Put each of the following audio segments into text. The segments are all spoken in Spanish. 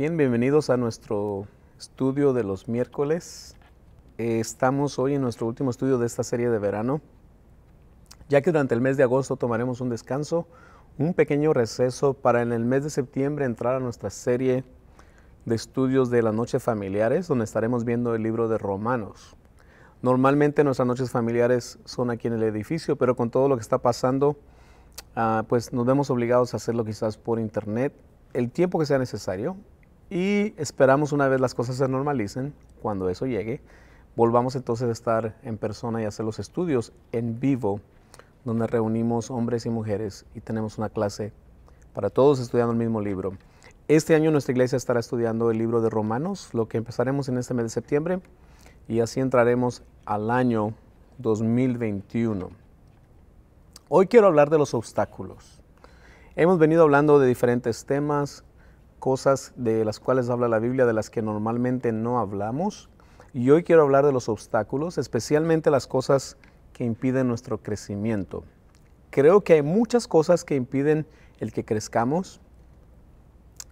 Bien, bienvenidos a nuestro estudio de los miércoles. Estamos hoy en nuestro último estudio de esta serie de verano, ya que durante el mes de agosto tomaremos un descanso, un pequeño receso para en el mes de septiembre entrar a nuestra serie de estudios de las noches familiares, donde estaremos viendo el libro de Romanos. Normalmente nuestras noches familiares son aquí en el edificio, pero con todo lo que está pasando, pues nos vemos obligados a hacerlo quizás por internet, el tiempo que sea necesario. Y esperamos una vez las cosas se normalicen, cuando eso llegue, volvamos entonces a estar en persona y hacer los estudios en vivo, donde reunimos hombres y mujeres y tenemos una clase para todos estudiando el mismo libro. Este año nuestra iglesia estará estudiando el libro de Romanos, lo que empezaremos en este mes de septiembre, y así entraremos al año 2021. Hoy quiero hablar de los obstáculos. Hemos venido hablando de diferentes temas, cosas de las cuales habla la Biblia, de las que normalmente no hablamos. Y hoy quiero hablar de los obstáculos, especialmente las cosas que impiden nuestro crecimiento. Creo que hay muchas cosas que impiden el que crezcamos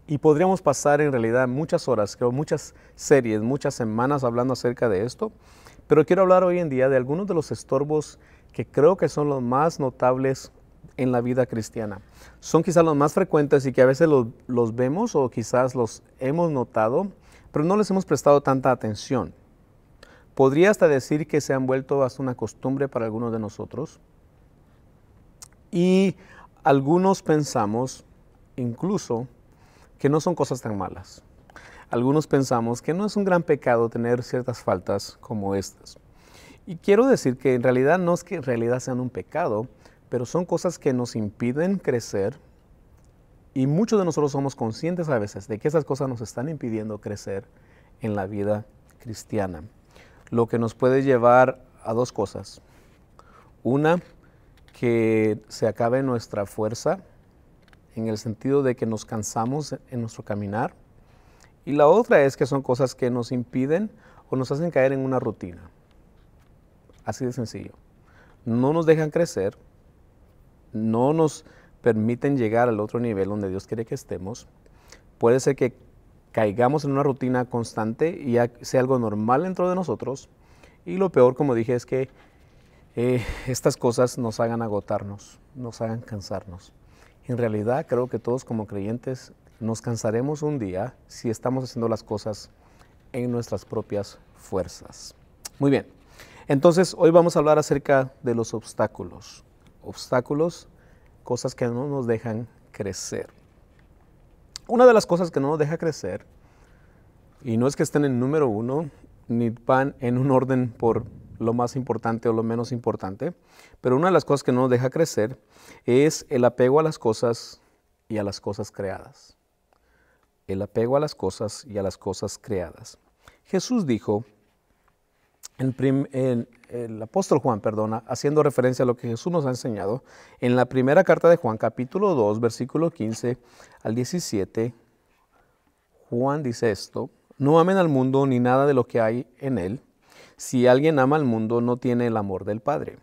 y podríamos pasar en realidad muchas horas, creo muchas series, muchas semanas hablando acerca de esto. Pero quiero hablar hoy en día de algunos de los estorbos que creo que son los más notables en la vida cristiana. Son quizás los más frecuentes y que a veces los vemos o quizás los hemos notado, pero no les hemos prestado tanta atención. Podría hasta decir que se han vuelto hasta una costumbre para algunos de nosotros. Y algunos pensamos incluso que no son cosas tan malas. Algunos pensamos que no es un gran pecado tener ciertas faltas como estas. Y quiero decir que en realidad no es que en realidad sean un pecado, pero son cosas que nos impiden crecer y muchos de nosotros somos conscientes a veces de que esas cosas nos están impidiendo crecer en la vida cristiana. Lo que nos puede llevar a dos cosas. Una, que se acabe nuestra fuerza en el sentido de que nos cansamos en nuestro caminar. Y la otra es que son cosas que nos impiden o nos hacen caer en una rutina. Así de sencillo. No nos dejan crecer, no nos permiten llegar al otro nivel donde Dios quiere que estemos. Puede ser que caigamos en una rutina constante y ya sea algo normal dentro de nosotros. Y lo peor, como dije, es que estas cosas nos hagan agotarnos, nos hagan cansarnos. En realidad, creo que todos como creyentes nos cansaremos un día si estamos haciendo las cosas en nuestras propias fuerzas. Muy bien, entonces hoy vamos a hablar acerca de los obstáculos. Obstáculos, cosas que no nos dejan crecer. Una de las cosas que no nos deja crecer, y no es que estén en número uno, ni van en un orden por lo más importante o lo menos importante, pero una de las cosas que no nos deja crecer es el apego a las cosas y a las cosas creadas. El apego a las cosas y a las cosas creadas. Jesús dijo, el apóstol Juan, haciendo referencia a lo que Jesús nos ha enseñado, en la primera carta de Juan, capítulo 2, versículo 15 al 17, Juan dice esto: no amen al mundo ni nada de lo que hay en él. Si alguien ama al mundo, no tiene el amor del Padre.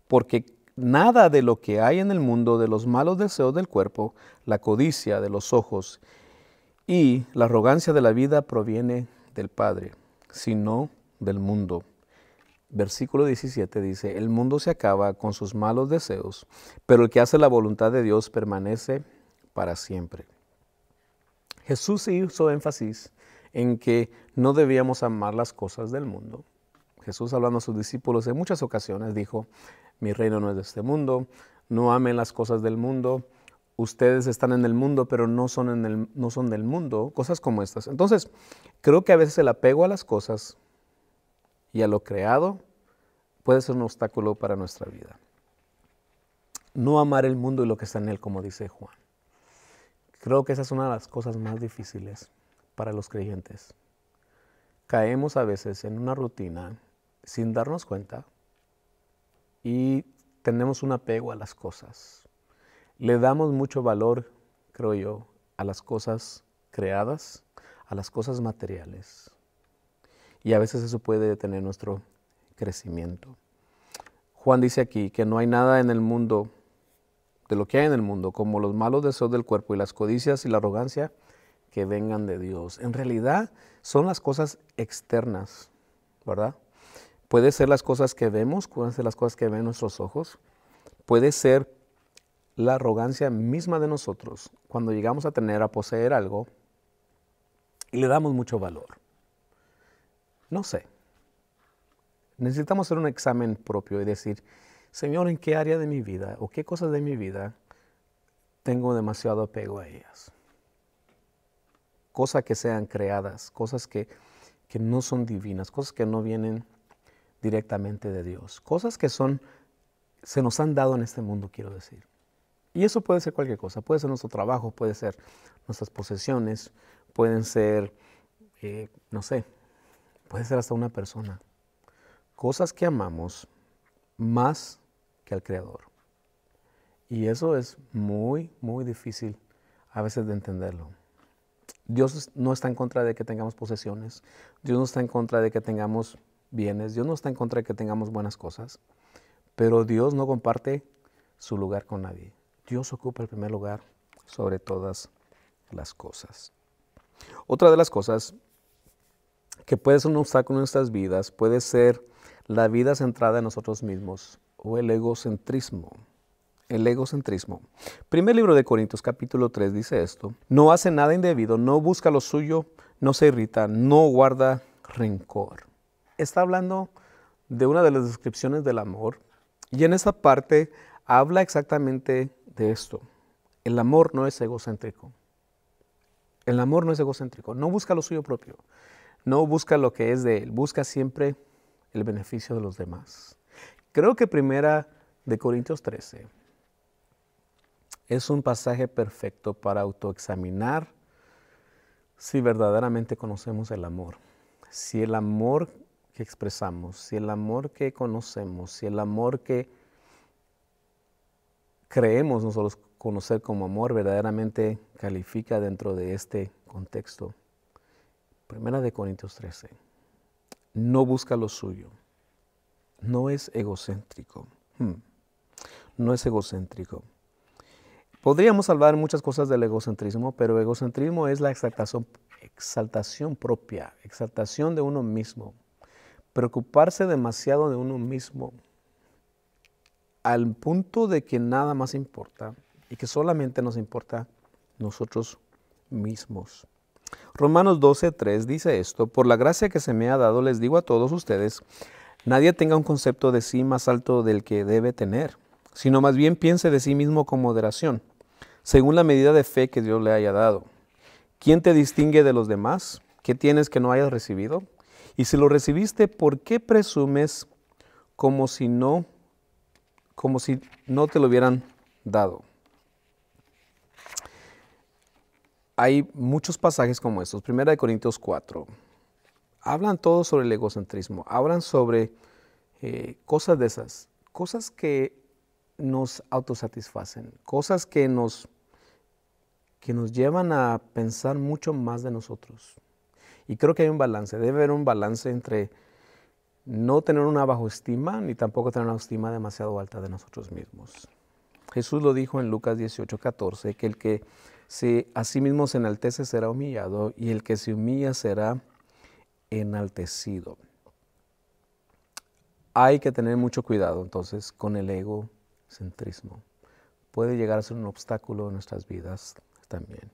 Porque nada de lo que hay en el mundo, de los malos deseos del cuerpo, la codicia de los ojos y la arrogancia de la vida proviene del Padre, sino del mundo. Versículo 17 dice, el mundo se acaba con sus malos deseos, pero el que hace la voluntad de Dios permanece para siempre. Jesús hizo énfasis en que no debíamos amar las cosas del mundo. Jesús, hablando a sus discípulos en muchas ocasiones, dijo, mi reino no es de este mundo, no amen las cosas del mundo, ustedes están en el mundo, pero no son del mundo, cosas como estas. Entonces, creo que a veces el apego a las cosas y a lo creado puede ser un obstáculo para nuestra vida. No amar el mundo y lo que está en él, como dice Juan. Creo que esa es una de las cosas más difíciles para los creyentes. Caemos a veces en una rutina sin darnos cuenta y tenemos un apego a las cosas. Le damos mucho valor, creo yo, a las cosas creadas, a las cosas materiales. Y a veces eso puede detener nuestro crecimiento. Juan dice aquí que no hay nada en el mundo, de lo que hay en el mundo, como los malos deseos del cuerpo y las codicias y la arrogancia, que vengan de Dios. En realidad son las cosas externas, ¿verdad? Puede ser las cosas que vemos, pueden ser las cosas que ven nuestros ojos, puede ser la arrogancia misma de nosotros cuando llegamos a poseer algo y le damos mucho valor. No sé. Necesitamos hacer un examen propio y decir, Señor, ¿en qué área de mi vida o qué cosas de mi vida tengo demasiado apego a ellas? Cosas que sean creadas, cosas que no son divinas, cosas que no vienen directamente de Dios, cosas que se nos han dado en este mundo, quiero decir. Y eso puede ser cualquier cosa, puede ser nuestro trabajo, puede ser nuestras posesiones, pueden ser, no sé, puede ser hasta una persona. Cosas que amamos más que al Creador. Y eso es muy, muy difícil a veces de entenderlo. Dios no está en contra de que tengamos posesiones, Dios no está en contra de que tengamos bienes, Dios no está en contra de que tengamos buenas cosas, pero Dios no comparte su lugar con nadie. Dios ocupa el primer lugar sobre todas las cosas. Otra de las cosas que puede ser un obstáculo en nuestras vidas puede ser la vida centrada en nosotros mismos o el egocentrismo. El egocentrismo. Primer libro de Corintios, capítulo 3, dice esto: no hace nada indebido, no busca lo suyo, no se irrita, no guarda rencor. Está hablando de una de las descripciones del amor y en esa parte habla exactamente de esto. El amor no es egocéntrico. El amor no es egocéntrico, no busca lo suyo propio, no busca lo que es de él, busca siempre el beneficio de los demás. Creo que Primera de Corintios 13 es un pasaje perfecto para autoexaminar si verdaderamente conocemos el amor. Si el amor que expresamos, si el amor que conocemos, si el amor que creemos nosotros conocer como amor verdaderamente califica dentro de este contexto. Primera de Corintios 13. No busca lo suyo. No es egocéntrico. No es egocéntrico. Podríamos hablar muchas cosas del egocentrismo, pero egocentrismo es la exaltación propia, exaltación de uno mismo. Preocuparse demasiado de uno mismo al punto de que nada más importa y que solamente nos importa nosotros mismos. Romanos 12:3 dice esto: por la gracia que se me ha dado les digo a todos ustedes, nadie tenga un concepto de sí más alto del que debe tener, sino más bien piense de sí mismo con moderación, según la medida de fe que Dios le haya dado. ¿Quién te distingue de los demás? ¿Qué tienes que no hayas recibido? Y si lo recibiste, ¿por qué presumes como si no te lo hubieran dado? Hay muchos pasajes como estos. Primera de Corintios 4. Hablan todos sobre el egocentrismo. Hablan sobre cosas de esas. Cosas que nos autosatisfacen. Cosas que nos llevan a pensar mucho más de nosotros. Y creo que hay un balance. Debe haber un balance entre no tener una bajoestima ni tampoco tener una estima demasiado alta de nosotros mismos. Jesús lo dijo en Lucas 18:14, que el que a sí mismo se enaltece será humillado y el que se humilla será enaltecido. Hay que tener mucho cuidado entonces con el egocentrismo. Puede llegar a ser un obstáculo en nuestras vidas también.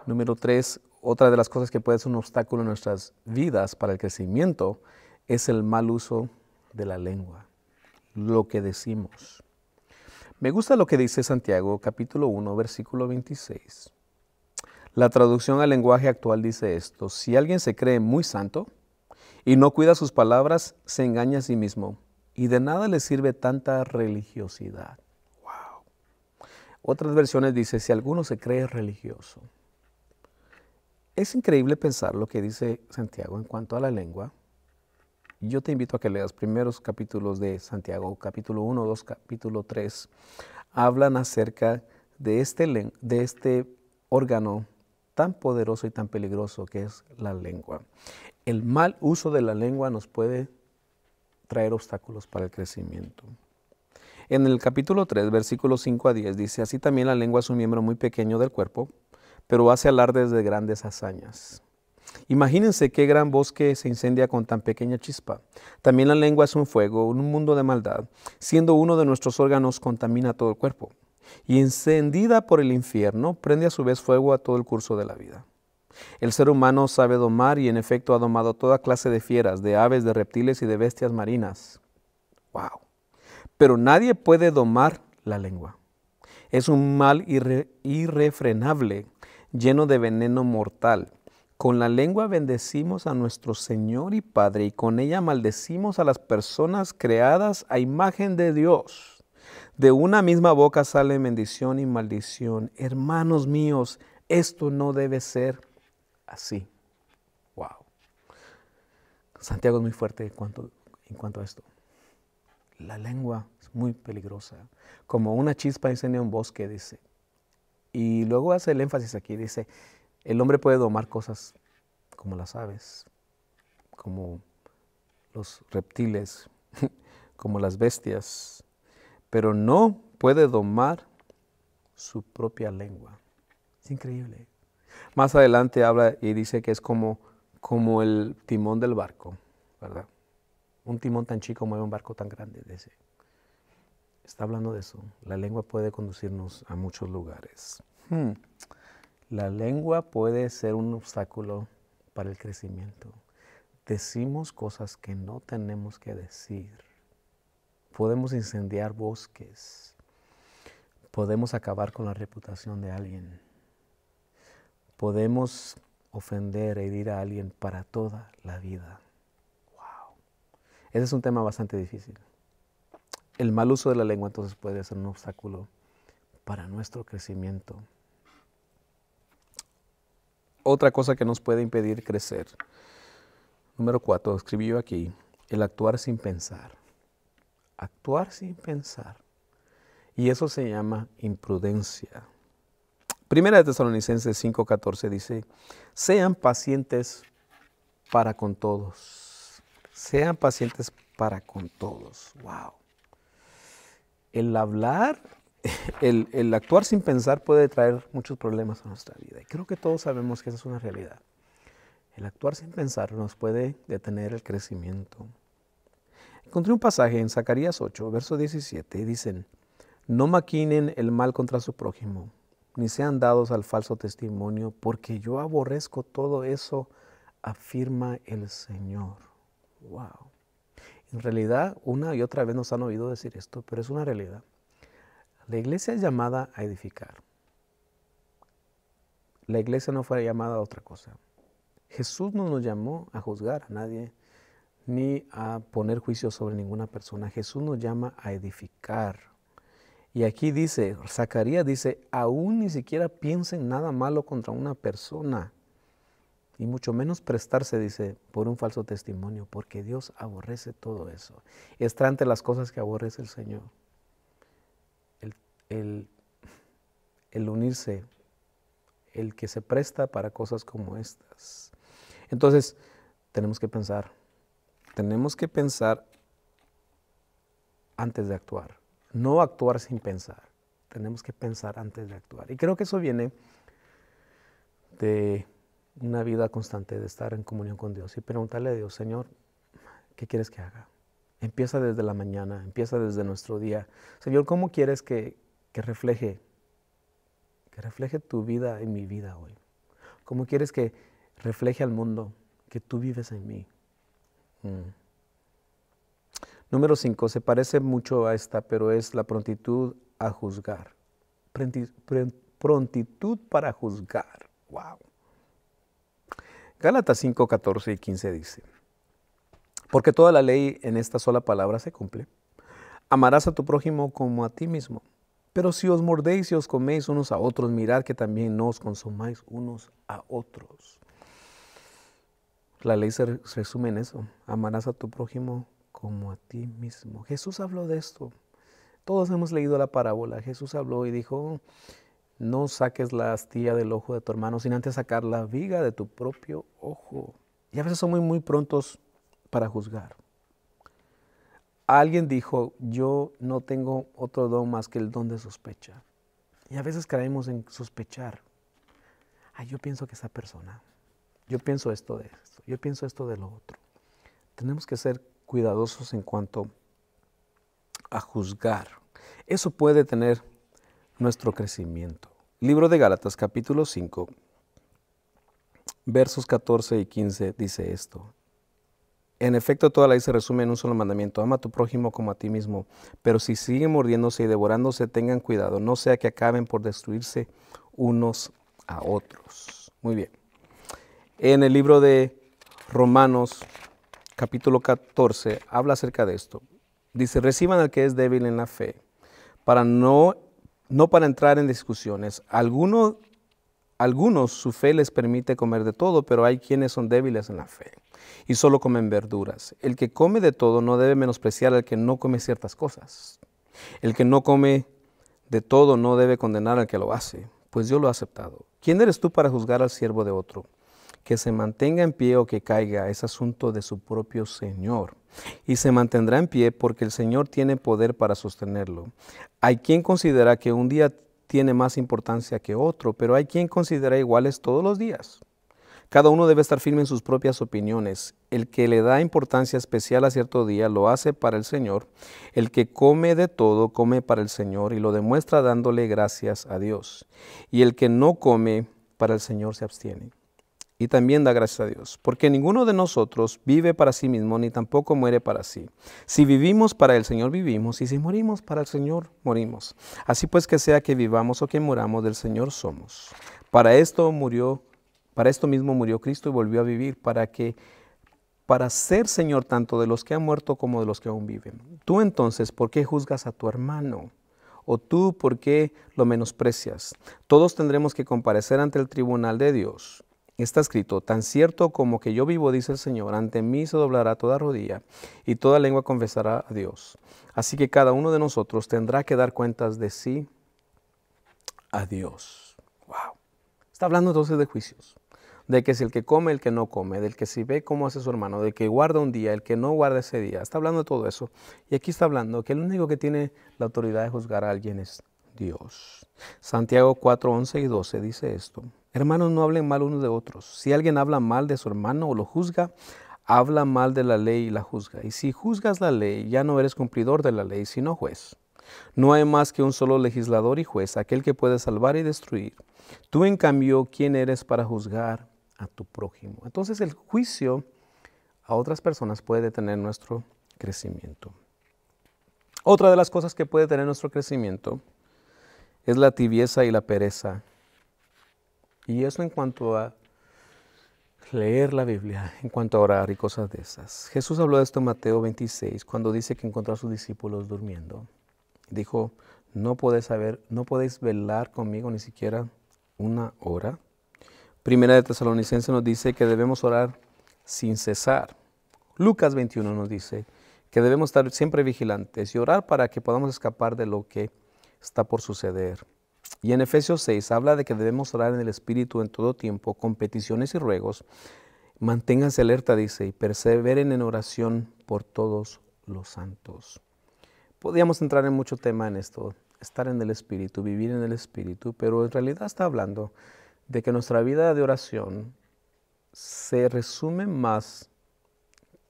Número 3, otra de las cosas que puede ser un obstáculo en nuestras vidas para el crecimiento es el mal uso de la lengua, lo que decimos. Me gusta lo que dice Santiago, capítulo 1, versículo 26. La traducción al lenguaje actual dice esto: si alguien se cree muy santo y no cuida sus palabras, se engaña a sí mismo y de nada le sirve tanta religiosidad. Wow. Otras versiones dice: si alguno se cree religioso. Es increíble pensar lo que dice Santiago en cuanto a la lengua. Yo te invito a que leas primeros capítulos de Santiago, capítulo 1, 2, capítulo 3. Hablan acerca de este órgano tan poderoso y tan peligroso que es la lengua. El mal uso de la lengua nos puede traer obstáculos para el crecimiento. En el capítulo 3, versículos 5 a 10, dice: así también la lengua es un miembro muy pequeño del cuerpo, pero hace alardes de grandes hazañas. Imagínense qué gran bosque se incendia con tan pequeña chispa. También la lengua es un fuego, un mundo de maldad. Siendo uno de nuestros órganos, contamina todo el cuerpo. Y encendida por el infierno, prende a su vez fuego a todo el curso de la vida. El ser humano sabe domar y en efecto ha domado toda clase de fieras, de aves, de reptiles y de bestias marinas. ¡Wow! Pero nadie puede domar la lengua. Es un mal irrefrenable, lleno de veneno mortal. Con la lengua bendecimos a nuestro Señor y Padre y con ella maldecimos a las personas creadas a imagen de Dios. De una misma boca sale bendición y maldición. Hermanos míos, esto no debe ser así. Wow. Santiago es muy fuerte en cuanto a esto. La lengua es muy peligrosa. Como una chispa incendia un bosque, dice. Y luego hace el énfasis aquí, dice, el hombre puede domar cosas como las aves, como los reptiles, como las bestias, pero no puede domar su propia lengua. Es increíble. Más adelante habla y dice que es como el timón del barco, ¿verdad? Un timón tan chico mueve un barco tan grande. Dice. Está hablando de eso. La lengua puede conducirnos a muchos lugares. La lengua puede ser un obstáculo para el crecimiento. Decimos cosas que no tenemos que decir. Podemos incendiar bosques. Podemos acabar con la reputación de alguien. Podemos ofender, herir a alguien para toda la vida. Wow. Ese es un tema bastante difícil. El mal uso de la lengua entonces puede ser un obstáculo para nuestro crecimiento. Otra cosa que nos puede impedir crecer. Número 4, escribí yo aquí, el actuar sin pensar. Actuar sin pensar. Y eso se llama imprudencia. Primera de Tesalonicenses 5:14 dice, sean pacientes para con todos. Sean pacientes para con todos. Wow. El hablar, el actuar sin pensar puede traer muchos problemas a nuestra vida. Y creo que todos sabemos que esa es una realidad. El actuar sin pensar nos puede detener el crecimiento. Encontré un pasaje en Zacarías 8, verso 17, y dicen, no maquinen el mal contra su prójimo, ni sean dados al falso testimonio, porque yo aborrezco todo eso, afirma el Señor. Wow. En realidad, una y otra vez nos han oído decir esto, pero es una realidad. La iglesia es llamada a edificar. La iglesia no fue llamada a otra cosa. Jesús no nos llamó a juzgar a nadie, ni a poner juicio sobre ninguna persona. Jesús nos llama a edificar. Y aquí dice, Zacarías dice, aún ni siquiera piensen nada malo contra una persona, y mucho menos prestarse, dice, por un falso testimonio, porque Dios aborrece todo eso. Está entre las cosas que aborrece el Señor. El unirse, el que se presta para cosas como estas. Entonces, tenemos que pensar antes de actuar. No actuar sin pensar. Tenemos que pensar antes de actuar. Y creo que eso viene de una vida constante, de estar en comunión con Dios y preguntarle a Dios, Señor, ¿qué quieres que haga? Empieza desde la mañana, empieza desde nuestro día. Señor, ¿cómo quieres que refleje tu vida en mi vida hoy? ¿Cómo quieres que refleje al mundo que tú vives en mí? Número 5, se parece mucho a esta, pero es la prontitud a juzgar. Prontitud para juzgar. Wow. Gálatas 5, 14 y 15 dice, porque toda la ley en esta sola palabra se cumple. Amarás a tu prójimo como a ti mismo. Pero si os mordéis y os coméis unos a otros, mirad que también no os consumáis unos a otros. La ley se resume en eso. Amarás a tu prójimo como a ti mismo. Jesús habló de esto. Todos hemos leído la parábola. Jesús habló y dijo, no saques la astilla del ojo de tu hermano, sin antes sacar la viga de tu propio ojo. Y a veces somos muy prontos para juzgar. Alguien dijo, yo no tengo otro don más que el don de sospecha. Y a veces caemos en sospechar. Ay, yo pienso que esa persona, yo pienso esto de esto, yo pienso esto de lo otro. Tenemos que ser cuidadosos en cuanto a juzgar. Eso puede tener nuestro crecimiento. Libro de Gálatas, capítulo 5, versos 14 y 15 dice esto. En efecto, toda la ley se resume en un solo mandamiento: ama a tu prójimo como a ti mismo. Pero si siguen mordiéndose y devorándose, tengan cuidado, no sea que acaben por destruirse unos a otros. Muy bien. En el libro de Romanos, capítulo 14, habla acerca de esto. Dice: reciban al que es débil en la fe, para no para entrar en discusiones. Algunos su fe les permite comer de todo, pero hay quienes son débiles en la fe y solo comen verduras. El que come de todo no debe menospreciar al que no come ciertas cosas. El que no come de todo no debe condenar al que lo hace, pues Dios lo ha aceptado. ¿Quién eres tú para juzgar al siervo de otro? Que se mantenga en pie o que caiga es asunto de su propio Señor, y se mantendrá en pie porque el Señor tiene poder para sostenerlo. Hay quien considera que un día tiene más importancia que otro, pero hay quien considera iguales todos los días. Cada uno debe estar firme en sus propias opiniones. El que le da importancia especial a cierto día lo hace para el Señor. El que come de todo, come para el Señor y lo demuestra dándole gracias a Dios. Y el que no come, para el Señor se abstiene. Y también da gracias a Dios, porque ninguno de nosotros vive para sí mismo, ni tampoco muere para sí. Si vivimos, para el Señor vivimos, y si morimos, para el Señor morimos. Así pues, que sea que vivamos o que muramos, del Señor somos. Para esto mismo murió Cristo y volvió a vivir, para ser Señor tanto de los que han muerto como de los que aún viven. Tú entonces, ¿por qué juzgas a tu hermano? ¿O tú por qué lo menosprecias? Todos tendremos que comparecer ante el tribunal de Dios. Está escrito: tan cierto como que yo vivo, dice el Señor, ante mí se doblará toda rodilla y toda lengua confesará a Dios. Así que cada uno de nosotros tendrá que dar cuentas de sí a Dios. Wow. Está hablando entonces de juicios. De que si el que come, el que no come, del que si ve cómo hace su hermano, del que guarda un día, el que no guarda ese día. Está hablando de todo eso. Y aquí está hablando que el único que tiene la autoridad de juzgar a alguien es Dios. Santiago 4, 11 y 12 dice esto: hermanos, no hablen mal unos de otros. Si alguien habla mal de su hermano o lo juzga, habla mal de la ley y la juzga. Y si juzgas la ley, ya no eres cumplidor de la ley, sino juez. No hay más que un solo legislador y juez, aquel que puede salvar y destruir. Tú, en cambio, ¿quién eres para juzgar a tu prójimo? Entonces, el juicio a otras personas puede detener nuestro crecimiento. Otra de las cosas que puede detener nuestro crecimiento es la tibieza y la pereza. Y eso en cuanto a leer la Biblia, en cuanto a orar y cosas de esas. Jesús habló de esto en Mateo 26, cuando dice que encontró a sus discípulos durmiendo. Dijo: no podéis velar conmigo ni siquiera una hora. Primera de Tesalonicenses nos dice que debemos orar sin cesar. Lucas 21 nos dice que debemos estar siempre vigilantes y orar para que podamos escapar de lo que está por suceder. Y en Efesios 6 habla de que debemos orar en el Espíritu en todo tiempo, con peticiones y ruegos. Manténganse alerta, dice, y perseveren en oración por todos los santos. Podríamos entrar en mucho tema en esto, estar en el Espíritu, vivir en el Espíritu, pero en realidad está hablando de que nuestra vida de oración se resume más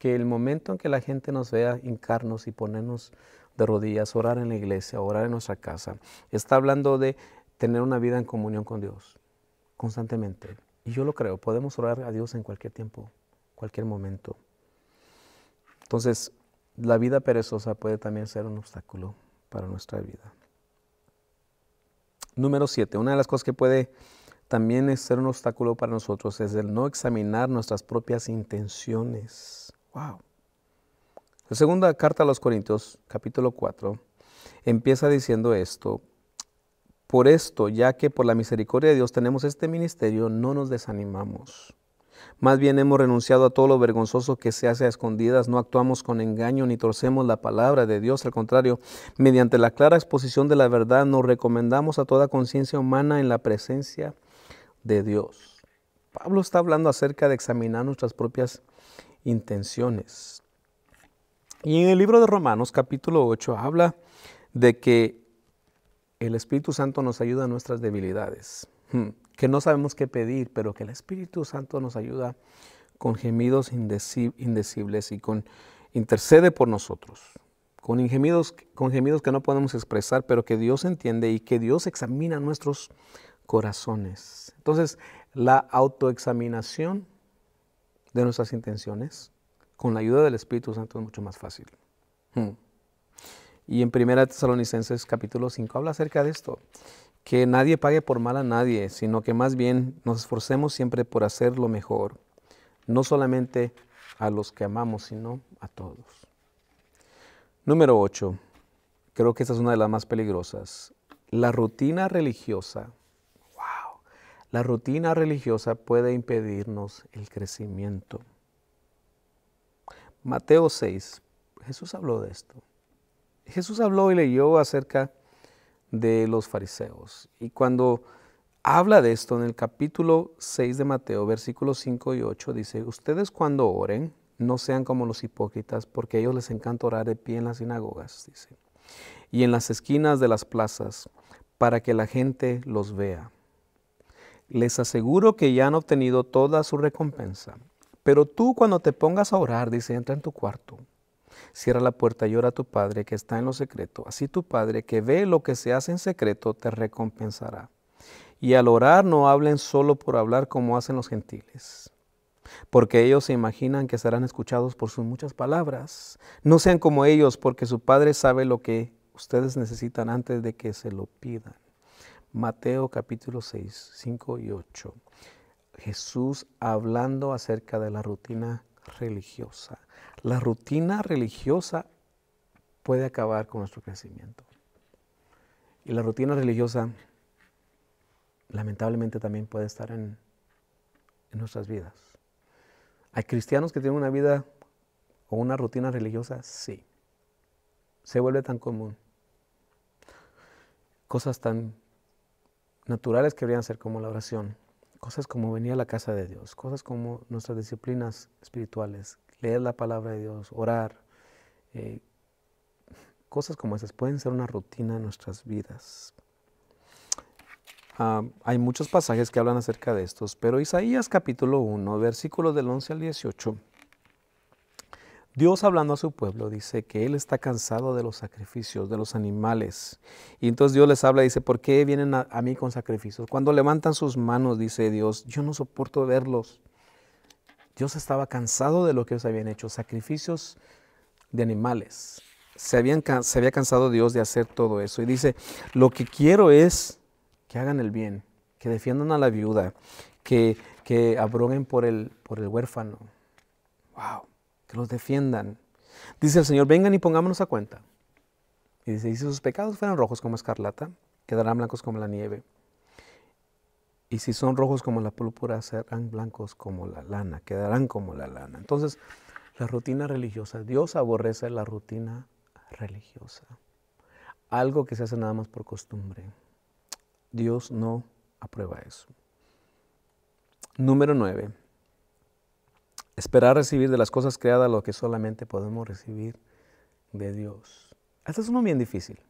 que el momento en que la gente nos vea hincarnos y ponernos de rodillas, orar en la iglesia, orar en nuestra casa. Está hablando de tener una vida en comunión con Dios constantemente. Y yo lo creo, podemos orar a Dios en cualquier tiempo, cualquier momento. Entonces, la vida perezosa puede también ser un obstáculo para nuestra vida. Número 7, una de las cosas que puede también ser un obstáculo para nosotros es el no examinar nuestras propias intenciones. Wow. La segunda carta a los Corintios, capítulo 4, empieza diciendo esto: por esto, ya que por la misericordia de Dios tenemos este ministerio, no nos desanimamos. Más bien hemos renunciado a todo lo vergonzoso que se hace a escondidas, no actuamos con engaño ni torcemos la palabra de Dios. Al contrario, mediante la clara exposición de la verdad, nos recomendamos a toda conciencia humana en la presencia de Dios. Pablo está hablando acerca de examinar nuestras propias intenciones. Y en el libro de Romanos, capítulo 8, habla de que el Espíritu Santo nos ayuda en nuestras debilidades. que no sabemos qué pedir, pero que el Espíritu Santo nos ayuda con gemidos indecibles y intercede por nosotros, con gemidos que no podemos expresar, pero que Dios entiende y que Dios examina nuestros corazones. Entonces, la autoexaminación de nuestras intenciones con la ayuda del Espíritu Santo es mucho más fácil. Y en 1 Tesalonicenses capítulo 5 habla acerca de esto, que nadie pague por mal a nadie, sino que más bien nos esforcemos siempre por hacer lo mejor, no solamente a los que amamos, sino a todos. Número 8, creo que esta es una de las más peligrosas. La rutina religiosa, la rutina religiosa puede impedirnos el crecimiento. Mateo 6, Jesús habló de esto. Jesús habló y leyó acerca de los fariseos. Y cuando habla de esto en el capítulo 6 de Mateo, versículos 5 y 8, dice, ustedes cuando oren, no sean como los hipócritas, porque a ellos les encanta orar de pie en las sinagogas, dice, y en las esquinas de las plazas, para que la gente los vea. Les aseguro que ya han obtenido toda su recompensa. Pero tú cuando te pongas a orar, dice, entra en tu cuarto, cierra la puerta y ora a tu Padre que está en lo secreto. Así tu Padre que ve lo que se hace en secreto te recompensará. Y al orar no hablen solo por hablar como hacen los gentiles, porque ellos se imaginan que serán escuchados por sus muchas palabras. No sean como ellos, porque su Padre sabe lo que ustedes necesitan antes de que se lo pidan. Mateo capítulo 6, 5 y 8. Jesús hablando acerca de la rutina religiosa. La rutina religiosa puede acabar con nuestro crecimiento. Y la rutina religiosa lamentablemente también puede estar en nuestras vidas. ¿Hay cristianos que tienen una vida o una rutina religiosa? Sí. Se vuelve tan común. Cosas tan naturales que deberían ser como la oración, cosas como venir a la casa de Dios, cosas como nuestras disciplinas espirituales, leer la palabra de Dios, orar, cosas como esas pueden ser una rutina en nuestras vidas. Hay muchos pasajes que hablan acerca de estos, pero Isaías capítulo 1, versículos del 11 al 18, Dios hablando a su pueblo dice que Él está cansado de los sacrificios, de los animales. Y entonces Dios les habla y dice, ¿por qué vienen a mí con sacrificios? Cuando levantan sus manos, dice Dios, yo no soporto verlos. Dios estaba cansado de lo que ellos habían hecho, sacrificios de animales. Se había cansado Dios de hacer todo eso. Y dice, lo que quiero es que hagan el bien, que defiendan a la viuda, que abroguen por el huérfano. ¡Wow! Que los defiendan. Dice el Señor, vengan y pongámonos a cuenta. Y dice, y si sus pecados fueran rojos como escarlata, quedarán blancos como la nieve. Y si son rojos como la púrpura, serán blancos como la lana, quedarán como la lana. Entonces, la rutina religiosa, Dios aborrece la rutina religiosa. Algo que se hace nada más por costumbre. Dios no aprueba eso. Número 9. Esperar recibir de las cosas creadas lo que solamente podemos recibir de Dios. Este es uno bien difícil.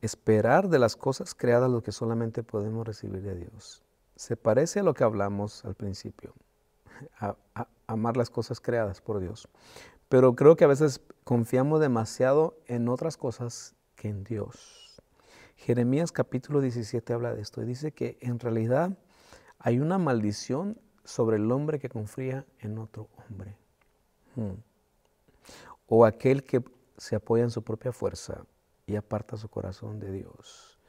Esperar de las cosas creadas lo que solamente podemos recibir de Dios. Se parece a lo que hablamos al principio, a amar las cosas creadas por Dios. Pero creo que a veces confiamos demasiado en otras cosas que en Dios. Jeremías capítulo 17 habla de esto y dice que en realidad hay una maldición sobre el hombre que confía en otro hombre. O aquel que se apoya en su propia fuerza y aparta su corazón de Dios.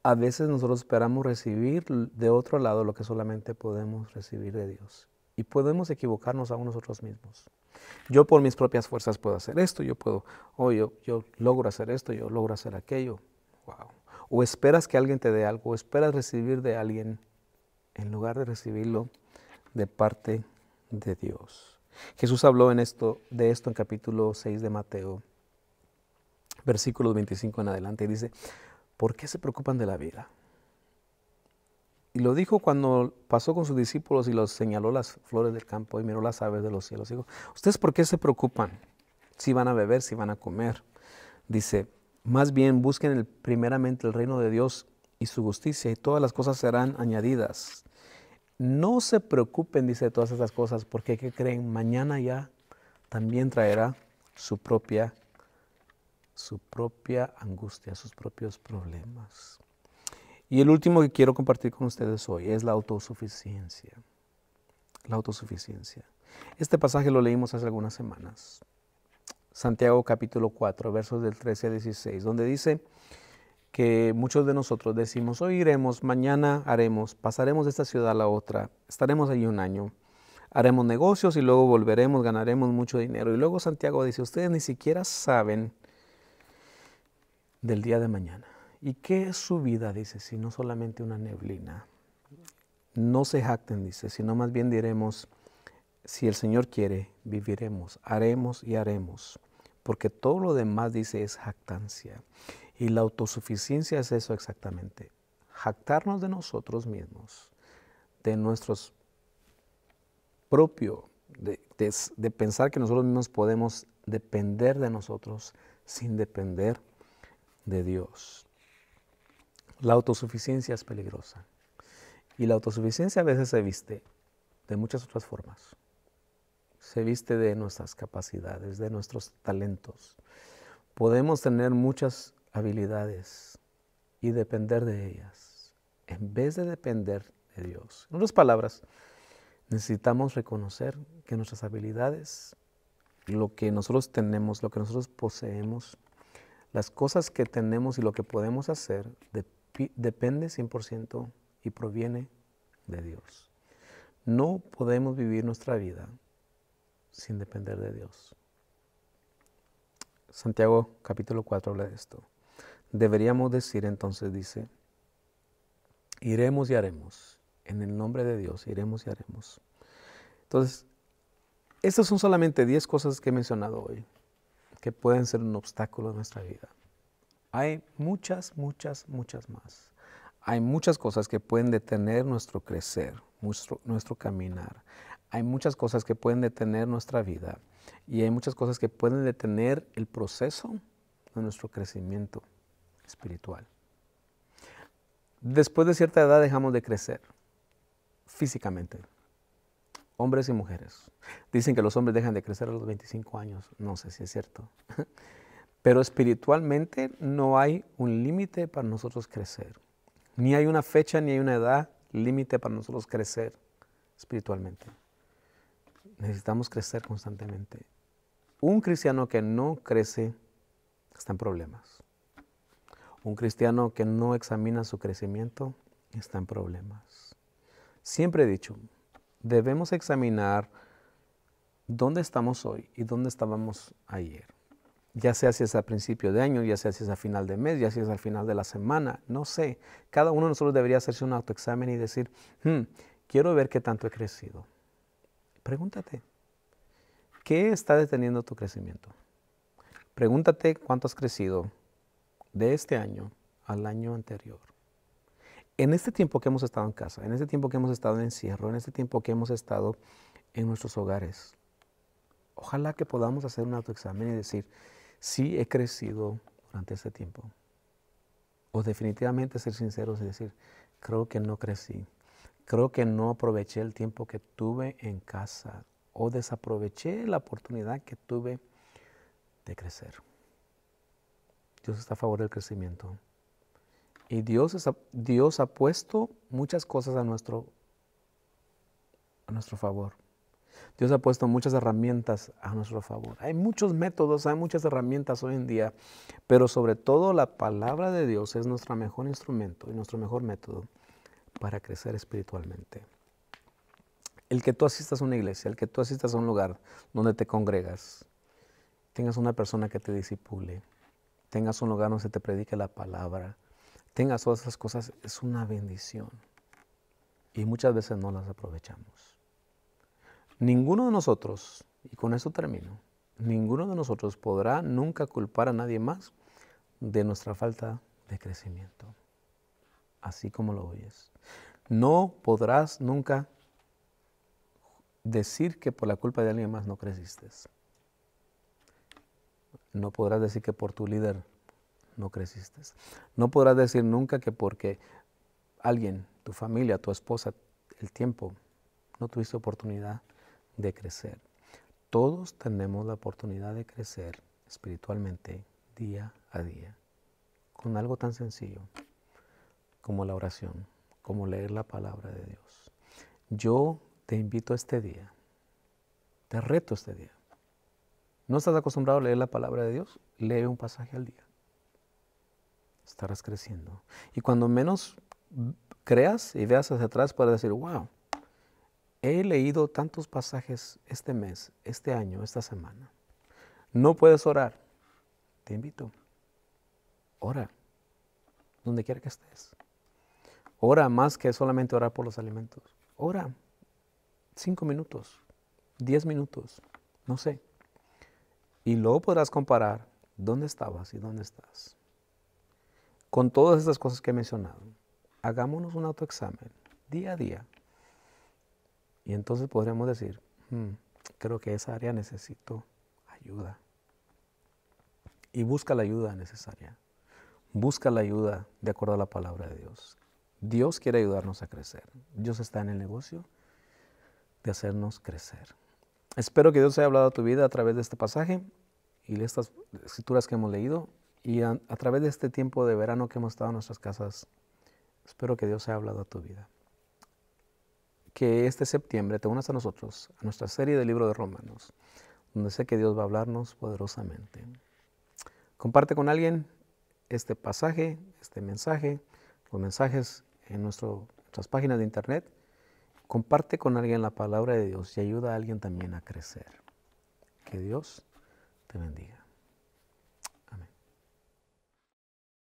A veces nosotros esperamos recibir de otro lado lo que solamente podemos recibir de Dios. Y podemos equivocarnos aún nosotros mismos. Yo por mis propias fuerzas puedo hacer esto, yo logro hacer esto, yo logro hacer aquello. Wow. O esperas que alguien te dé algo, o esperas recibir de alguien en lugar de recibirlo de parte de Dios. Jesús habló de esto en capítulo 6 de Mateo, versículos 25 en adelante, y dice, ¿por qué se preocupan de la vida? Y lo dijo cuando pasó con sus discípulos y los señaló las flores del campo y miró las aves de los cielos. Dijo, ¿ustedes por qué se preocupan? Si van a beber, si van a comer. Dice, más bien busquen primeramente el reino de Dios y su justicia, y todas las cosas serán añadidas. No se preocupen, dice, de todas esas cosas, porque ¿qué creen? Mañana ya también traerá su propia angustia, sus propios problemas. Y el último que quiero compartir con ustedes hoy es la autosuficiencia. La autosuficiencia. Este pasaje lo leímos hace algunas semanas. Santiago capítulo 4, versos del 13 al 16, donde dice que muchos de nosotros decimos, hoy iremos, mañana haremos, pasaremos de esta ciudad a la otra, estaremos allí un año, haremos negocios y luego volveremos, ganaremos mucho dinero. Y luego Santiago dice, ustedes ni siquiera saben del día de mañana. ¿Y qué es su vida? Dice, si no solamente una neblina. No se jacten, dice, sino más bien diremos, si el Señor quiere, viviremos, haremos y haremos. Porque todo lo demás, dice, es jactancia. Y la autosuficiencia es eso exactamente. Jactarnos de nosotros mismos, de nuestros propios, de pensar que nosotros mismos podemos depender de nosotros sin depender de Dios. La autosuficiencia es peligrosa. Y la autosuficiencia a veces se viste de muchas otras formas. Se viste de nuestras capacidades, de nuestros talentos. Podemos tener muchas habilidades y depender de ellas, en vez de depender de Dios. En otras palabras, necesitamos reconocer que nuestras habilidades, lo que nosotros tenemos, lo que nosotros poseemos, las cosas que tenemos y lo que podemos hacer, depende 100% y proviene de Dios. No podemos vivir nuestra vida sin depender de Dios. Santiago capítulo 4 habla de esto. Deberíamos decir entonces, dice, iremos y haremos. En el nombre de Dios, iremos y haremos. Entonces, estas son solamente 10 cosas que he mencionado hoy, que pueden ser un obstáculo en nuestra vida. Hay muchas, muchas, muchas más. Hay muchas cosas que pueden detener nuestro crecer, nuestro caminar. Hay muchas cosas que pueden detener nuestra vida. Y hay muchas cosas que pueden detener el proceso de nuestro crecimiento espiritual. Después de cierta edad dejamos de crecer físicamente. Hombres y mujeres. Dicen que los hombres dejan de crecer a los 25 años. No sé si es cierto. Pero espiritualmente no hay un límite para nosotros crecer. Ni hay una fecha ni hay una edad límite para nosotros crecer espiritualmente. Necesitamos crecer constantemente. Un cristiano que no crece está en problemas. Un cristiano que no examina su crecimiento está en problemas. Siempre he dicho, debemos examinar dónde estamos hoy y dónde estábamos ayer. Ya sea si es al principio de año, ya sea si es al final de mes, ya sea si es al final de la semana, no sé. Cada uno de nosotros debería hacerse un autoexamen y decir, quiero ver qué tanto he crecido. Pregúntate, ¿qué está deteniendo tu crecimiento? Pregúntate cuánto has crecido de este año al año anterior. En este tiempo que hemos estado en casa, en este tiempo que hemos estado en encierro, en este tiempo que hemos estado en nuestros hogares, ojalá que podamos hacer un autoexamen y decir, sí he crecido durante este tiempo. O definitivamente ser sinceros y decir, creo que no crecí. Creo que no aproveché el tiempo que tuve en casa o desaproveché la oportunidad que tuve de crecer. Dios está a favor del crecimiento. Y Dios ha puesto muchas cosas a nuestro favor. Dios ha puesto muchas herramientas a nuestro favor. Hay muchos métodos, hay muchas herramientas hoy en día, pero sobre todo la palabra de Dios es nuestro mejor instrumento y nuestro mejor método para crecer espiritualmente. El que tú asistas a una iglesia, el que tú asistas a un lugar donde te congregas, tengas una persona que te discipule, tengas un lugar donde se te predique la palabra, tengas todas esas cosas, es una bendición. Y muchas veces no las aprovechamos. Ninguno de nosotros, y con eso termino, ninguno de nosotros podrá nunca culpar a nadie más de nuestra falta de crecimiento. Así como lo oyes. No podrás nunca decir que por la culpa de alguien más no creciste. No podrás decir que por tu líder no creciste. No podrás decir nunca que porque alguien, tu familia, tu esposa, el tiempo, no tuviste oportunidad de crecer. Todos tenemos la oportunidad de crecer espiritualmente día a día, con algo tan sencillo como la oración, como leer la palabra de Dios. Yo te invito este día, te reto este día. ¿No estás acostumbrado a leer la palabra de Dios? Lee un pasaje al día. Estarás creciendo. Y cuando menos creas y veas hacia atrás, puedes decir, wow, he leído tantos pasajes este mes, este año, esta semana. No puedes orar. Te invito. Ora, donde quiera que estés. Ora más que solamente orar por los alimentos. Ora 5 minutos, 10 minutos, no sé. Y luego podrás comparar dónde estabas y dónde estás. Con todas estas cosas que he mencionado, hagámonos un autoexamen día a día. Y entonces podremos decir, creo que esa área necesito ayuda. Y busca la ayuda necesaria. Busca la ayuda de acuerdo a la palabra de Dios. Dios quiere ayudarnos a crecer. Dios está en el negocio de hacernos crecer. Espero que Dios haya hablado a tu vida a través de este pasaje y de estas escrituras que hemos leído. Y a través de este tiempo de verano que hemos estado en nuestras casas, espero que Dios haya hablado a tu vida. Que este septiembre te unas a nosotros, a nuestra serie del libro de Romanos, donde sé que Dios va a hablarnos poderosamente. Comparte con alguien este pasaje, este mensaje, los mensajes en nuestras páginas de internet. Comparte con alguien la palabra de Dios y ayuda a alguien también a crecer. Que Dios te bendiga.